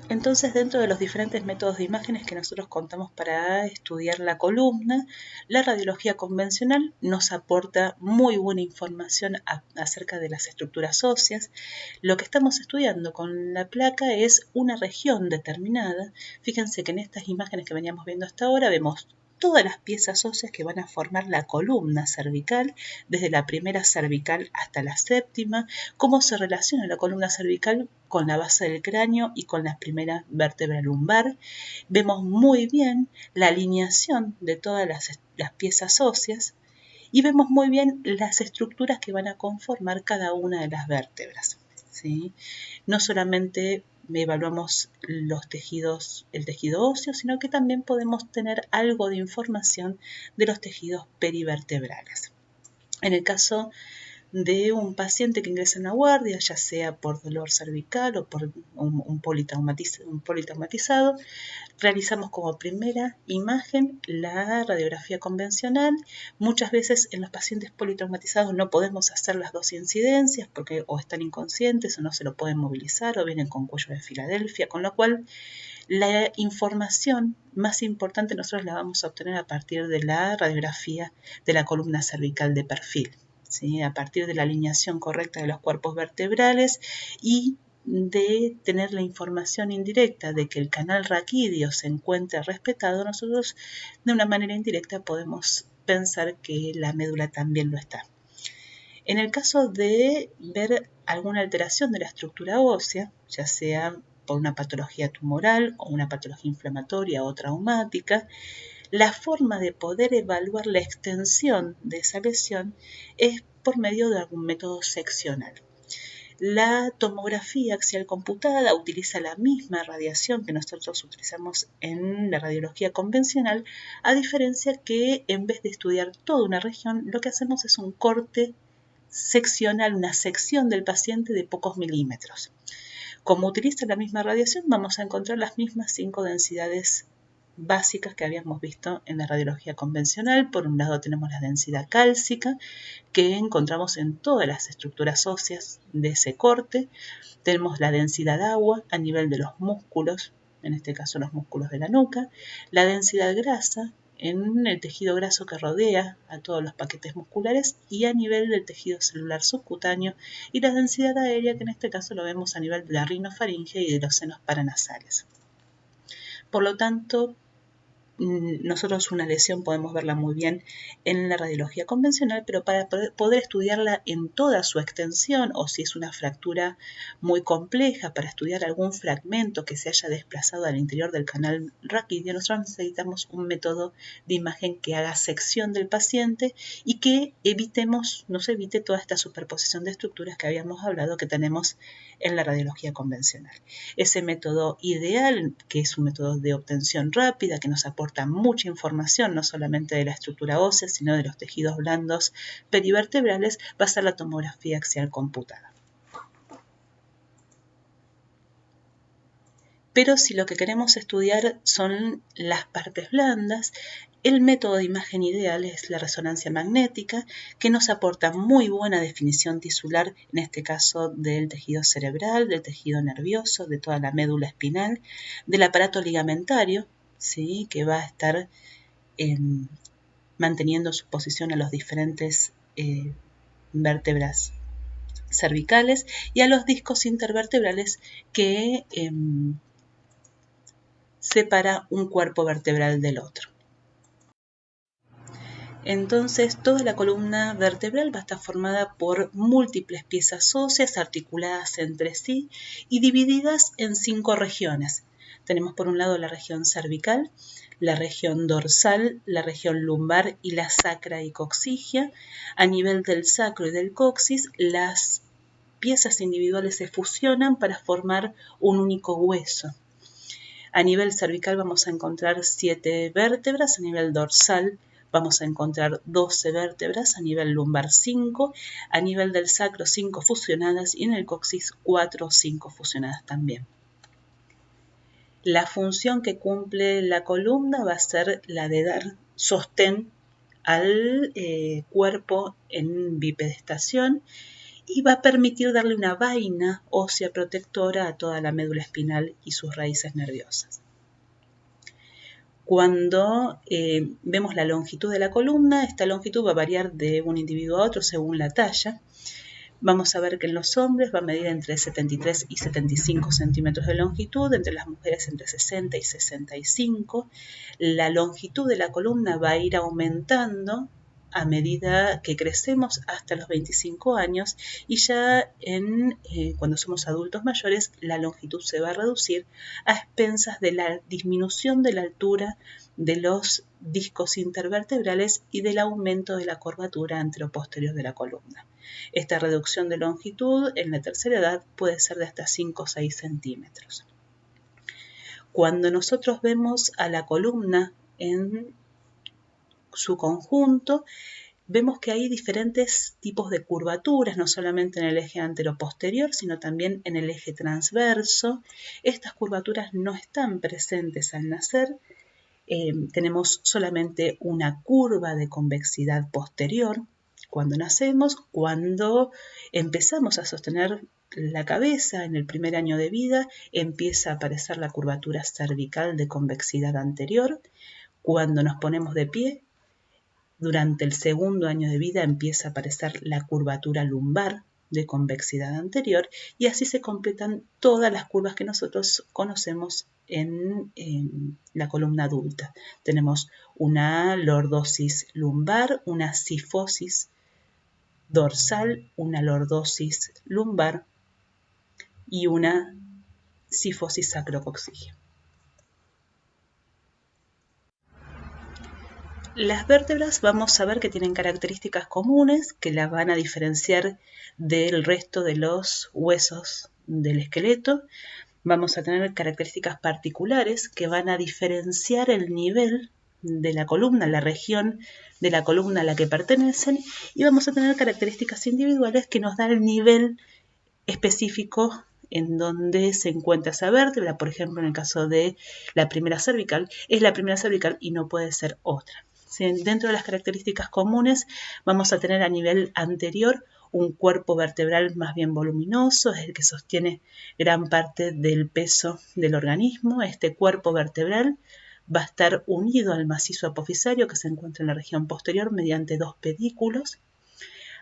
Entonces, dentro de los diferentes métodos de imágenes que nosotros contamos para estudiar la columna, la radiología convencional nos aporta muy buena información acerca de las estructuras óseas. Lo que estamos estudiando con la placa es una región determinada. Fíjense que en estas imágenes que veníamos viendo hasta ahora vemos todas las piezas óseas que van a formar la columna cervical, desde la primera cervical hasta la séptima, cómo se relaciona la columna cervical con la base del cráneo y con la primera vértebra lumbar. Vemos muy bien la alineación de todas las piezas óseas y vemos muy bien las estructuras que van a conformar cada una de las vértebras, ¿sí? No solamente evaluamos los tejidos, el tejido óseo, sino que también podemos tener algo de información de los tejidos perivertebrales. En el caso de un paciente que ingresa en la guardia, ya sea por dolor cervical o por un politraumatizado, realizamos como primera imagen la radiografía convencional. Muchas veces en los pacientes politraumatizados no podemos hacer las dos incidencias porque o están inconscientes o no se lo pueden movilizar o vienen con cuello de Filadelfia, con lo cual la información más importante nosotros la vamos a obtener a partir de la radiografía de la columna cervical de perfil, ¿sí? A partir de la alineación correcta de los cuerpos vertebrales y de tener la información indirecta de que el canal raquídeo se encuentre respetado, nosotros de una manera indirecta podemos pensar que la médula también lo está. En el caso de ver alguna alteración de la estructura ósea, ya sea por una patología tumoral o una patología inflamatoria o traumática, la forma de poder evaluar la extensión de esa lesión es por medio de algún método seccional. La tomografía axial computada utiliza la misma radiación que nosotros utilizamos en la radiología convencional, a diferencia que en vez de estudiar toda una región, lo que hacemos es un corte seccional, una sección del paciente de pocos milímetros. Como utiliza la misma radiación, vamos a encontrar las mismas 5 densidades básicas que habíamos visto en la radiología convencional. Por un lado tenemos la densidad cálcica, que encontramos en todas las estructuras óseas de ese corte. Tenemos la densidad de agua a nivel de los músculos, en este caso los músculos de la nuca, la densidad grasa en el tejido graso que rodea a todos los paquetes musculares y a nivel del tejido celular subcutáneo, y la densidad aérea, que en este caso lo vemos a nivel de la rinofaringe y de los senos paranasales. Por lo tanto, nosotros una lesión podemos verla muy bien en la radiología convencional, pero para poder estudiarla en toda su extensión, o si es una fractura muy compleja, para estudiar algún fragmento que se haya desplazado al interior del canal raquídeo, nosotros necesitamos un método de imagen que haga sección del paciente y que nos evite toda esta superposición de estructuras que habíamos hablado que tenemos en la radiología convencional. Ese método ideal, que es un método de obtención rápida, que nos aporta mucha información, no solamente de la estructura ósea, sino de los tejidos blandos perivertebrales, va a ser la tomografía axial computada. Pero si lo que queremos estudiar son las partes blandas, el método de imagen ideal es la resonancia magnética, que nos aporta muy buena definición tisular, en este caso del tejido cerebral, del tejido nervioso, de toda la médula espinal, del aparato ligamentario, ¿sí? Que va a estar manteniendo su posición a los diferentes vértebras cervicales y a los discos intervertebrales que separa un cuerpo vertebral del otro. Entonces, toda la columna vertebral va a estar formada por múltiples piezas óseas articuladas entre sí y divididas en 5 regiones. Tenemos por un lado la región cervical, la región dorsal, la región lumbar y la sacra y coxigia. A nivel del sacro y del coxis, las piezas individuales se fusionan para formar un único hueso. A nivel cervical vamos a encontrar 7 vértebras, a nivel dorsal vamos a encontrar 12 vértebras, a nivel lumbar 5, a nivel del sacro 5 fusionadas y en el coxis 4 o 5 fusionadas también. La función que cumple la columna va a ser la de dar sostén al cuerpo en bipedestación y va a permitir darle una vaina ósea protectora a toda la médula espinal y sus raíces nerviosas. Cuando vemos la longitud de la columna, esta longitud va a variar de un individuo a otro según la talla. Vamos a ver que en los hombres va a medir entre 73 y 75 centímetros de longitud, entre las mujeres entre 60 y 65. La longitud de la columna va a ir aumentando a medida que crecemos hasta los 25 años y ya cuando somos adultos mayores la longitud se va a reducir a expensas de la disminución de la altura de los discos intervertebrales y del aumento de la curvatura anteroposterior de la columna. Esta reducción de longitud en la tercera edad puede ser de hasta 5 o 6 centímetros. Cuando nosotros vemos a la columna en su conjunto, vemos que hay diferentes tipos de curvaturas, no solamente en el eje anteroposterior, sino también en el eje transverso. Estas curvaturas no están presentes al nacer. Tenemos solamente una curva de convexidad posterior cuando nacemos. Cuando empezamos a sostener la cabeza en el primer año de vida, empieza a aparecer la curvatura cervical de convexidad anterior. Cuando nos ponemos de pie, durante el segundo año de vida empieza a aparecer la curvatura lumbar de convexidad anterior y así se completan todas las curvas que nosotros conocemos en la columna adulta. Tenemos una lordosis lumbar, una cifosis dorsal, una lordosis lumbar y una cifosis sacrocoxígea. Las vértebras vamos a ver que tienen características comunes que las van a diferenciar del resto de los huesos del esqueleto. Vamos a tener características particulares que van a diferenciar el nivel de la columna, la región de la columna a la que pertenecen, y vamos a tener características individuales que nos dan el nivel específico en donde se encuentra esa vértebra. Por ejemplo, en el caso de la primera cervical, es la primera cervical y no puede ser otra. Dentro de las características comunes vamos a tener a nivel anterior un cuerpo vertebral más bien voluminoso, es el que sostiene gran parte del peso del organismo. Este cuerpo vertebral va a estar unido al macizo apofisario que se encuentra en la región posterior mediante dos pedículos.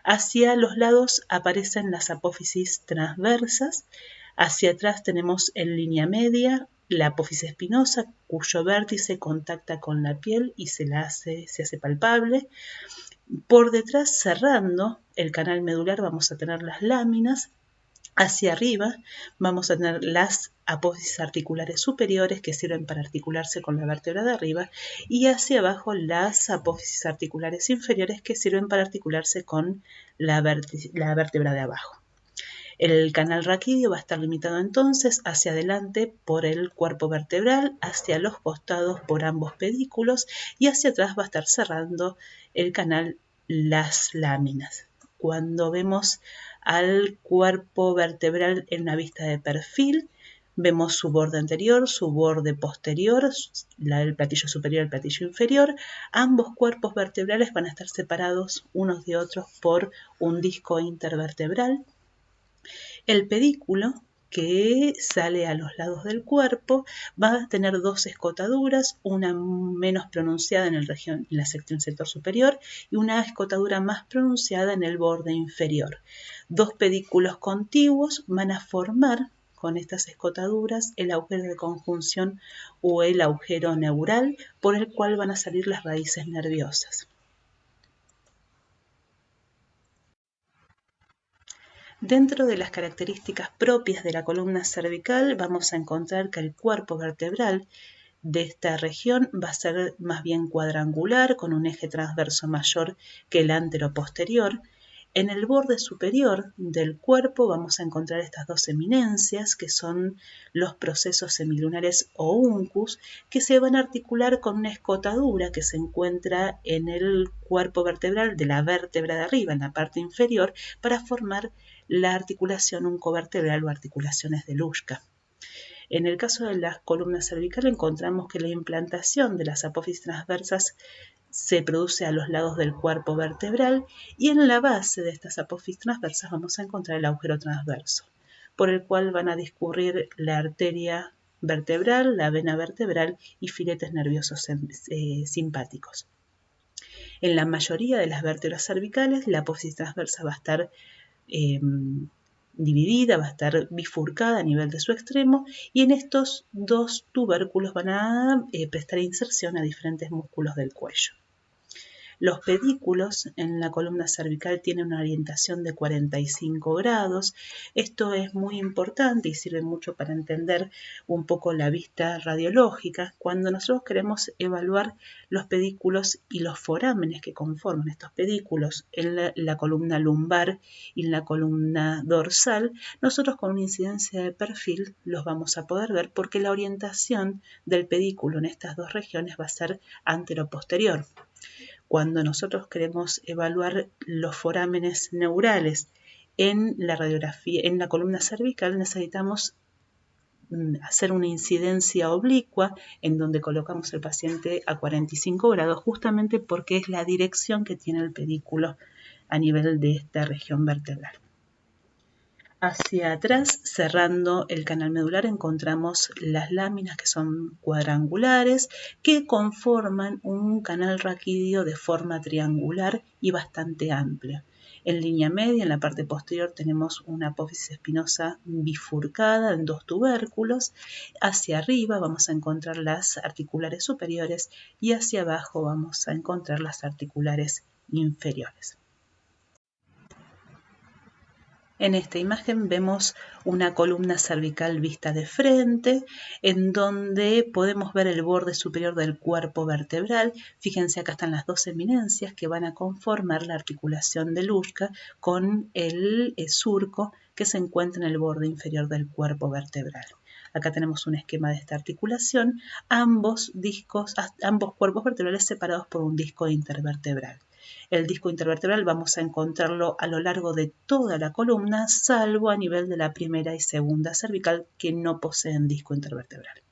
Hacia los lados aparecen las apófisis transversas. Hacia atrás tenemos en línea media la apófisis espinosa, cuyo vértice contacta con la piel y se hace palpable. Por detrás, cerrando el canal medular, vamos a tener las láminas. Hacia arriba vamos a tener las apófisis articulares superiores que sirven para articularse con la vértebra de arriba, y hacia abajo las apófisis articulares inferiores que sirven para articularse con la vértebra de abajo. El canal raquídeo va a estar limitado entonces hacia adelante por el cuerpo vertebral, hacia los costados por ambos pedículos y hacia atrás va a estar cerrando el canal las láminas. Cuando vemos al cuerpo vertebral en una vista de perfil, vemos su borde anterior, su borde posterior, el platillo superior y el platillo inferior. Ambos cuerpos vertebrales van a estar separados unos de otros por un disco intervertebral. El pedículo, que sale a los lados del cuerpo, va a tener dos escotaduras, una menos pronunciada en la sección sector superior y una escotadura más pronunciada en el borde inferior. Dos pedículos contiguos van a formar con estas escotaduras el agujero de conjunción o el agujero neural por el cual van a salir las raíces nerviosas. Dentro de las características propias de la columna cervical vamos a encontrar que el cuerpo vertebral de esta región va a ser más bien cuadrangular, con un eje transverso mayor que el anteroposterior. En el borde superior del cuerpo vamos a encontrar estas dos eminencias, que son los procesos semilunares o uncus, que se van a articular con una escotadura que se encuentra en el cuerpo vertebral de la vértebra de arriba, en la parte inferior, para formar la articulación uncovertebral o articulaciones de Luschka. En el caso de la columna cervical encontramos que la implantación de las apófisis transversas se produce a los lados del cuerpo vertebral y en la base de estas apófisis transversas vamos a encontrar el agujero transverso, por el cual van a discurrir la arteria vertebral, la vena vertebral y filetes nerviosos simpáticos. En la mayoría de las vértebras cervicales, la apófisis transversa va a estar dividida, va a estar bifurcada a nivel de su extremo, y en estos dos tubérculos van a prestar inserción a diferentes músculos del cuello. Los pedículos en la columna cervical tienen una orientación de 45 grados. Esto es muy importante y sirve mucho para entender un poco la vista radiológica. Cuando nosotros queremos evaluar los pedículos y los forámenes que conforman estos pedículos en la columna lumbar y en la columna dorsal, nosotros con una incidencia de perfil los vamos a poder ver porque la orientación del pedículo en estas dos regiones va a ser anteroposterior. Cuando nosotros queremos evaluar los forámenes neurales en la radiografía, en la columna cervical, necesitamos hacer una incidencia oblicua en donde colocamos al paciente a 45 grados, justamente porque es la dirección que tiene el pedículo a nivel de esta región vertebral. Hacia atrás, cerrando el canal medular, encontramos las láminas que son cuadrangulares, que conforman un canal raquídeo de forma triangular y bastante amplio. En línea media, en la parte posterior, tenemos una apófisis espinosa bifurcada en dos tubérculos. Hacia arriba vamos a encontrar las articulares superiores y hacia abajo vamos a encontrar las articulares inferiores. En esta imagen vemos una columna cervical vista de frente, en donde podemos ver el borde superior del cuerpo vertebral. Fíjense, acá están las dos eminencias que van a conformar la articulación del ushka con el surco que se encuentra en el borde inferior del cuerpo vertebral. Acá tenemos un esquema de esta articulación, ambos cuerpos vertebrales separados por un disco intervertebral. El disco intervertebral vamos a encontrarlo a lo largo de toda la columna, salvo a nivel de la primera y segunda cervical que no poseen disco intervertebral.